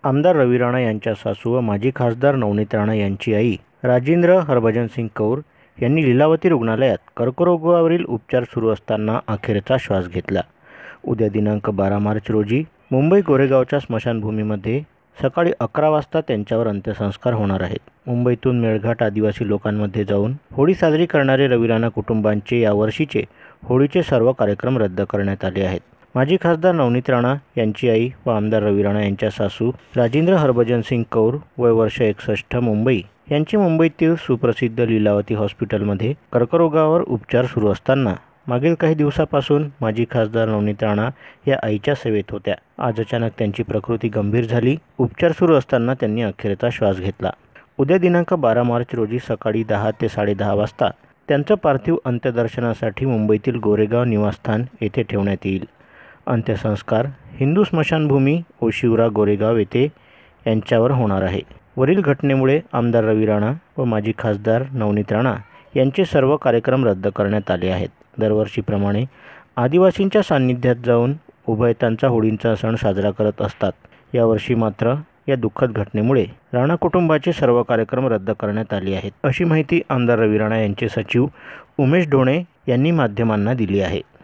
आमदार रवी राणा यांच्या सासू व माजी खासदार नवनीत राणा यांची आई राजेंद्र हरभजन सिंग कौर यांनी लीलावती रुग्णालयात कर्करोगावरील उपचार सुरू असताना अखेरचा श्वास घेतला। उद्या दिनांक 12 मार्च रोजी मुंबई गोरेगावच्या स्मशानभूमीमध्ये सकाळी 11 वाजता त्यांच्यावर अंत्यसंस्कार होणार आहेत। मुंबईतून मेळघाट आदिवासी लोकांमध्ये जाऊन होळी साजरी करणारे रवी राणा कुटुंबांचे यावर्षीचे होळीचे सर्व कार्यक्रम रद्द करण्यात आले आहेत। माजी खासदार नवनीत राणा यांची आई व आमदार रवी राणा यांच्या सासू राजेंद्र हरभजन सिंग कौर वय वर्ष 61 मुंबई यांची मुंबईतील सुप्रसिद्ध लीलावती हॉस्पिटलमध्ये कर्करोगावर उपचार सुरू असताना मागील काही दिवसापासून माजी खासदार नवनीत राणा या आईच्या सेवेत होत्या। आज अचानक त्यांची प्रकृती गंभीर झाली। उपचार सुरू असताना त्यांनी अखेरचा श्वास घेतला। उद्या दिनांक 12 मार्च रोजी सकाळी 10 ते 10:30 वाजता त्यांचं पार्थिव अंत्यदर्शनासाठी मुंबईतील गोरेगाव निवासस्थान येथे ठेवण्यात येईल। अंत्यसंस्कार हिंदू स्मशानभूमी ओशिवरा गोरेगाव येथे यांच्यावर होणार आहे। वरील घटनेमुळे आमदार रवी राणा व माजी खासदार नवनीत राणा यांचे सर्व कार्यक्रम रद्द करण्यात आले आहेत। दरवर्षीप्रमाणे आदिवासींच्या सान्निध्यात जाऊन उभयतांचा होळीचा सण साजरा करत असतात। यावर्षी मात्र या दुःखद घटनेमुळे राणा कुटुंबाचे सर्व कार्यक्रम रद्द करण्यात आले आहेत, अशी माहिती आमदार रवी राणा यांचे सचिव उमेश ढोणे यांनी माध्यमांना दिली आहे।